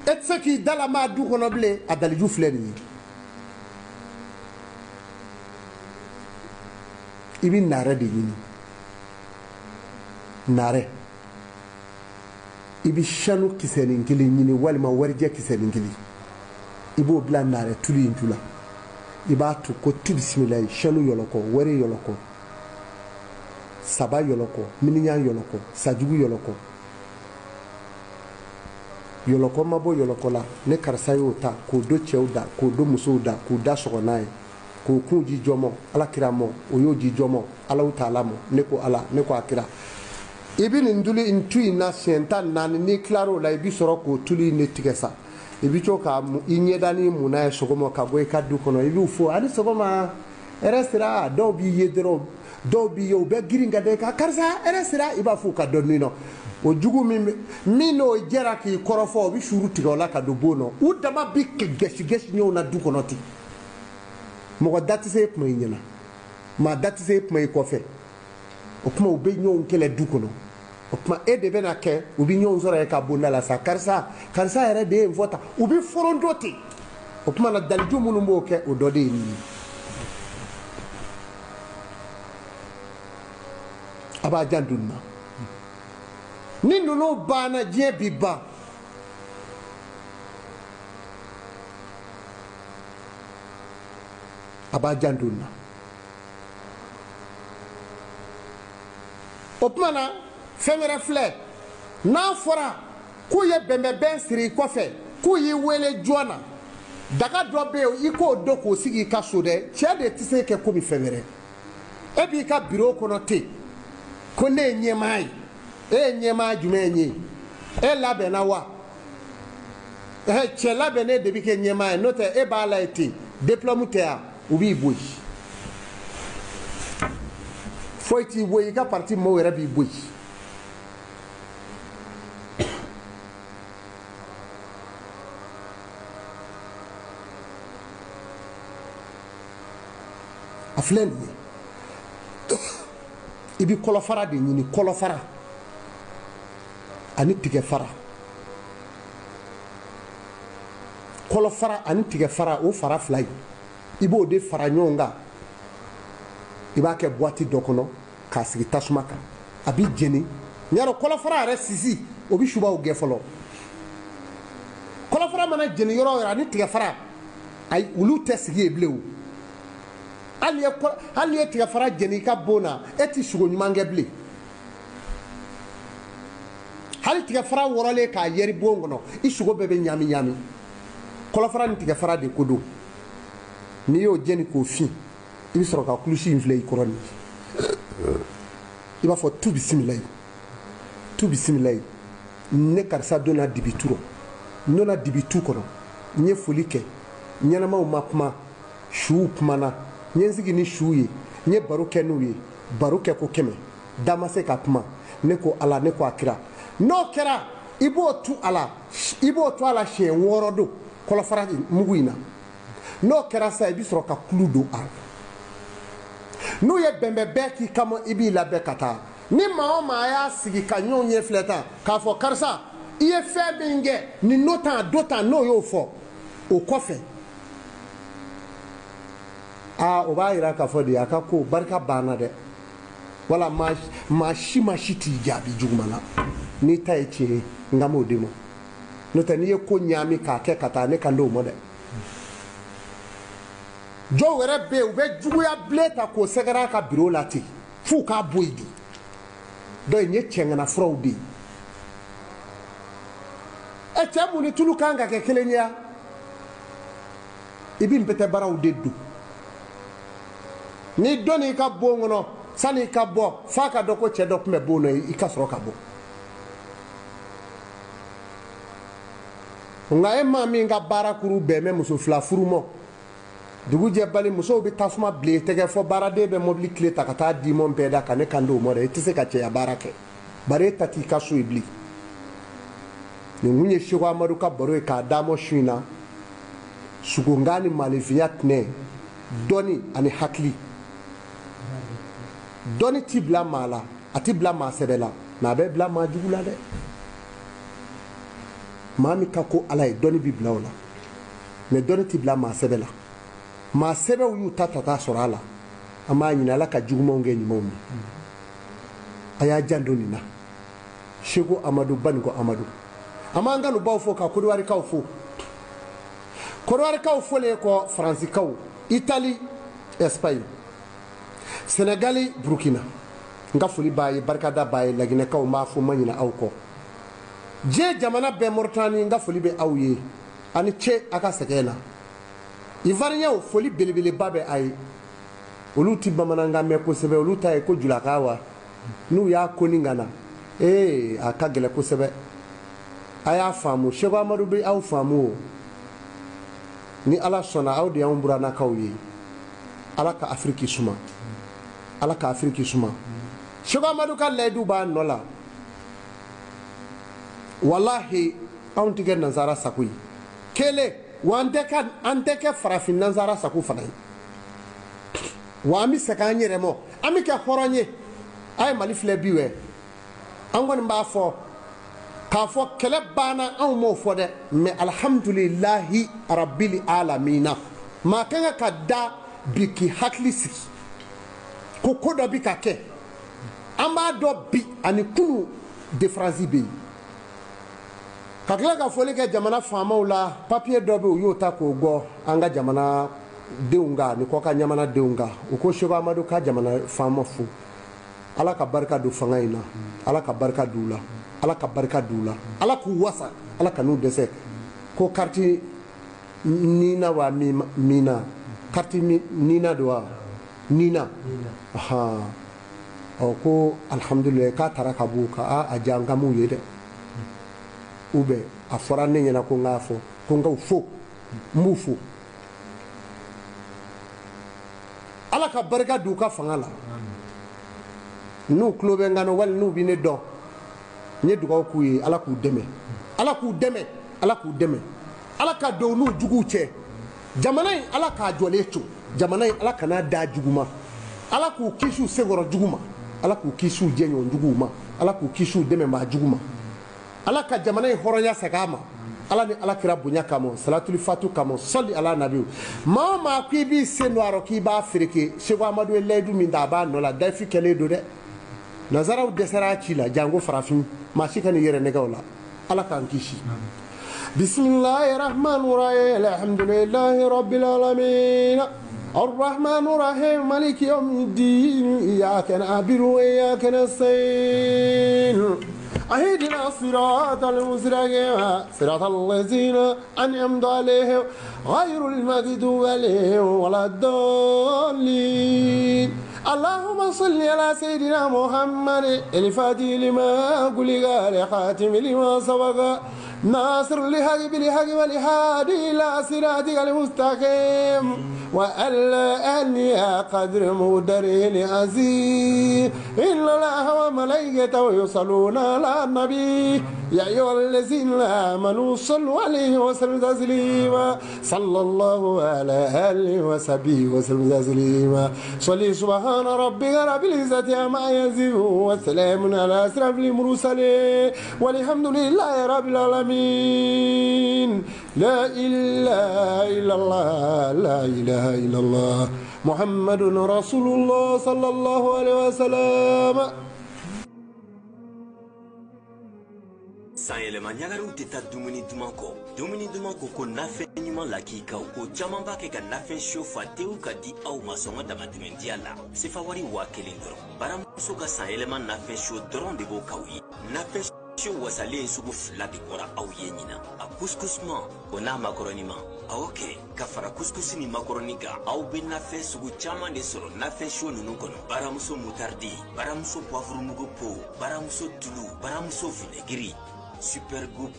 e tɛ se k'i da la maa du kɔnɔ bilen a daliju filɛ nin ye i bɛ naare de ɲini naare i bɛ sanu kisɛnin kelen ɲini walima warijɛ kisɛnin kelen i b'o bila naare tulu in ju la i b'a to ko tu bisimilayi sanu yɔlɔkɔ wari yɔlɔkɔ saba yɔlɔkɔ miniyan yɔlɔkɔ sajugu yɔlɔkɔ yɔlɔkɔ ma bɔ yɔlɔkɔ la ne karisa y'o ta k'o do cɛw da k'o do musow da k'o da sɔgɔ n'a ye k'o kun ji jɔmɔ alakira mɔ o y'o ji jɔmɔ alaw taala mɔ ne ko ala ne ko akira i bɛ nin tulu in tu in na siɲɛ 14 n'i tilar'o la i bɛ sɔrɔ k'o tulu in de tigɛ sa i bɛ to ka i ɲɛda ni mun n'a ye sɔgɔma ka bɔ i ka du kɔnɔ i b'u fɔ ani sɔgɔma hɛrɛ sira dɔw b'i ye dɔrɔn dɔw b'i ye u bɛ girin ka da i kan karisa hɛrɛ sira i b'a fɔ u ka dɔɔnin nɔ o jugu min n'o jɛra k'i kɔrɔfɔ o bɛ suru tigɛ o la ka don bon na u dama bɛ gɛsi ɲɔgɔn na du kɔnɔ ten mɔgɔ da tɛ se e kuma i ɲɛna maa da tɛ se e kuma i kɔfɛ o kuma u bɛ ɲɔgɔn kɛlɛ du kɔnɔ o kuma e de bɛna kɛ u bɛ ɲɔgɔn sɔrɔ e ka bonda la sa karisa yɛrɛ de ye n fɔ tan u bɛ fɔrɔntɔ ten o kuma na daliju minnu b'o kɛ o dɔ de ye nin ye a b'a janto nin na ni ninnu banna diɲɛ bi ban a b'a janto nin na o tuma na fɛn wɛrɛ filɛ n'a fɔra k'u ye bɛnbɛnbɛn siri i kɔfɛ k'u y'i wele joona daga dɔ bɛ yen i k'o dɔn k'o sigi i ka so dɛ cɛ de tɛ se kɛ komi fɛn wɛrɛ e b'i ka biro kɔnɔ ten ko ne ye ɲɛmaa ye e ye ɲɛmaa jumɛn ye e labɛnna wa cɛ labɛnnen de bɛ kɛ ɲɛmaa ye n'o tɛ e b'a la ye ten diplôme tɛ yan u b'i boyi foyi t'i boyi i ka parti mɔɔw yɛrɛ b'i boyi a filɛ nin ye i bɛ kɔlɔfara de ɲini kɔlɔfara ani tigɛfara kɔlɔfara ani tigɛfara o fara fila in i b'o de fara ɲɔgɔn kan i b'a kɛ boîte dɔ kɔnɔ k'a sigi tasuma kan a bɛ jeni ɲarɔ kɔlɔfara yɛrɛ sisi o bɛ subaw gɛn fɔlɔ kɔlɔfara mana jeni yɔrɔ o yɔrɔ ani tigɛfara ayi olu tɛ sigi yen bilen o hali n'i ye tigɛfara jeni i ka bon na e tɛ sogo ɲuman kɛ bilen hali tigɛfara wɔrɔlen k'a yɛri bon kɔnɔ i sogo bɛɛ bɛ ɲami ɲami kɔlɔfara ni tigɛfara de ko don n'i y'o jeni k'o fin i bɛ sɔrɔ ka kulusi in filɛ i kɔrɔ nin i b'a fɔ tu bisimilayi ne karisa donna dibitu rɔ n donna dibitu kɔnɔ n ye foli kɛ ɲɛnamaw ma kuma suw kumana n ye n sigi ni suw ye n ye baro kɛ n'u ye baro kɛ ko 100 da ma se ka kuma ne ko ala ne ko akira n'o kɛra i b'o tu a la siɲɛ 6 don kɔlɔfara mugu in na n'o kɛra sa i bɛ sɔrɔ ka kulu don a la n'u ye bɛnbɛn bɛɛ k'i kama i b'i labɛn ka taa ni maa o maa y'a sigi ka ɲɔgɔn ɲɛ filɛ tan k'a fɔ karisa i ye fɛn min kɛ nin n'o tan do tan n'o y'o fɔ o kɔfɛ o b'a yira k'a fɔ de a ka ko barika banna dɛ wala maa si t'i jaabi juguman na n'i ta ye tiɲɛ ye n ka m'o di ma n'o tɛ n'i ye ko ɲaami k'a kɛ ka taa ne kan d'o ma dɛ jɔw yɛrɛ bɛ yen u bɛ juguya bilen ta k'o sɛgɛrɛ a ka biro la ten f'u k'a bɔ yen de donc n ye cɛŋana furaw de ye cɛ mun ni tulu kan ka kɛ kelen ye i bɛ npɛtɛ baaraw de don ni dɔ n'i ka bon kɔnɔ sani i ka bɔ f'a ka dɔn ko cɛ dɔ tun bɛ bon na i ka sɔrɔ ka bɔ nka e maa min ka baara kuru bɛn bɛ muso fila furu ma dugu jɛ bali musow bɛ tasuma bilen tɛgɛ fɔ baaraden bɛ mobili tile ta ka taa di mɔn bɛɛ da ka ne kan d'o ma dɛ i tɛ se ka cɛya baara kɛ bari e ta t'i ka so ye bilen nin kun ye Cheiko Amadou ka baro ye k'a d'a ma su in na sugongan ni maalefinya tɛnɛ dɔnni ani hakili dɔnni t'i bila maa la a t'i bila maa sɛbɛ la mɛ a bɛ bila maa jugu la dɛ maa min ka ko ala ye dɔnni bɛ bila o la mɛ dɔnni t'i bila maa sɛbɛ la maa sɛbɛw y'u ta sɔrɔ a la an b'a ɲini ala ka jugumanw kɛ ɲumanw ye a y'a janto nin na Cheiko Amadou Baniko Amadou an b'an kanubaw fo ka kodiwarikaw fo kodiwarikaw folen kɔ faransikaw Itali Espagne Senegali Burkina n ka foli b'a ye barikada b'a ye laginɛkaw n b'a fo ma ɲina aw kɔ diɲɛ jamana bɛɛ Moritani n ka foli bɛ aw ye ani ce a ka sɛgɛn na Ivoiriyɛnw foli belebeleba bɛ a ye olu ti bamanankan mɛn kosɛbɛ olu ta ye ko julaka wa n'u y'a koni ka na a ka gɛlɛn kosɛbɛ a y'a faamu Cheiko Amadou bɛ aw faamu o ni ala sɔnna aw de y'anw buranakaw ye ala ka Afiriki suma ala ka Afiriki suma Cheiko Amadou ka layidu b'a nɔ la walahi anw tɛ kɛ nansara sago ye kelen wa an tɛ kɛ farafin nansara sago fana ye wa an bɛ segin an yɛrɛ ma an bɛ kɛ hɔrɔn ye a ye Mali filɛ bi wɛ an kɔni b'a fɔ k'a fɔ kɛlɛ banna anw m'o fɔ dɛ mɛ alihamudulilahi arabili alamina maa kan ka da bi k'i hakili sigi ko ko dɔ bɛ ka kɛ an b'a dɔn bi ani kunu diferansi bɛ yen ka tila ka foli kɛ jamana faamaw la papiye dɔ bɛ u y'o ta k'o gɔ an ka jamana denw kan ni kɔ ka ɲamana denw kan u ko Cheiko Amadou ka jamana faama fo ala ka barika don fanga in na ala ka barika d'u la ala ka barika d'u la ala k'u wasa ala ka n'u dɛsɛ ko kariti nina wa mina kariti nina do wa nina ko alhamdulilayi k'a taara ka b'u ka a diya an ka m'u ye dɛ ou bien a fɔra ne ɲɛna ko n k'a fɔ ko n k'aw fo n b'u fo ala ka barika d'u ka fanga la n'u tulo bɛ n kan wali n'u bɛ ne dɔn n ye dugawu k'u ye ala k'u dɛmɛ ala k'u dɛmɛ ala k'u dɛmɛ ala ka don n'u juguw cɛ jamana in ala k'a jɔlen to jamana in ala kan'a da jugu ma ala k'u kisi u senkɔrɔ jugu ma ala k'u kisi u jɛɲɔgɔn juguw ma ala k'u kisi u dɛmɛbaa jugu ma ala ka jamana in hɔrɔnya segin a ma ala ni ala kira bonya kama salatuli fatu kama sɔli ala nabi maa o maa ko i b'i sen don a rɔ k'i b'a fereke Cheiko Amadou ye layidu min ta a b'a nɔ la dayifi kɛlen don dɛ nazaraw dɛsɛra a ci la jango farafin maa si ka n'i yɛrɛ nɛgɛ o la ala k'an kisi bisimilahi rahmani rahim alhamdulilahi rabbil alamin الرحمن الرحيم مالك يوم الدين إياك نعبد وإياك نستعين اهدنا الصراط المستقيم صراط الذين أنعمت عليهم غير المغضوب عليهم ولا الضالين اللهم صل على سيدنا محمد الفاتح لما أغلق الخاتم لما سبق ناصر الحق بالحق والهادي إلى صراطك المستقيم وألا أني قدر مدره لأزيد إن الله وملائكته يصلون على النبي يا أيها الذين آمنوا صلوا عليه وسلموا تسليما صلى الله على آله وصحبه وسلم تسليما صلي سبحان ربك رب العزة عما يصفون وسلام على أشرف المرسلين والحمد لله رب العالمين لا إله إلا الله لا إله إلا الله محمد رسول الله صلى الله عليه وسلم. Sayele manyagaru teta dumuni dumanko ko nafe nyuma lakika ko jamamba ke ka nafe shofa teu ka di au masonga damatemendia la sifa wari wa kelindro baramuso ka sayele man nafe sho dron de bo kawi nafe sho wasale sugu fla de kora au yenyina a couscousman ona macaronima a oke ka fara couscous ni macaroni ga au be nafe sugu chama de soro nafe sho nunu kono baramuso mutardi baramuso poivre mugo po baramuso tulu baramuso vinaigre super groupe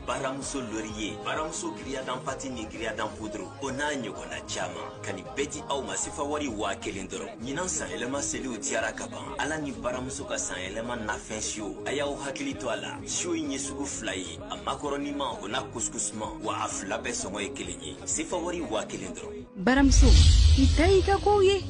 baramuso laurier baramuso grillé dans patini grillé dans poudre onanyo kona chama kani beti au masifa wari wa kelindoro nyinan sa elema seli utiara kaban ala ni baramuso ka san elema na fensio aya o hakili to ala sho nyesugu fly a macaroni ma ona couscous ma wa afla be songo ekelenyi sifa wari wa kelindoro baramuso itai ka koye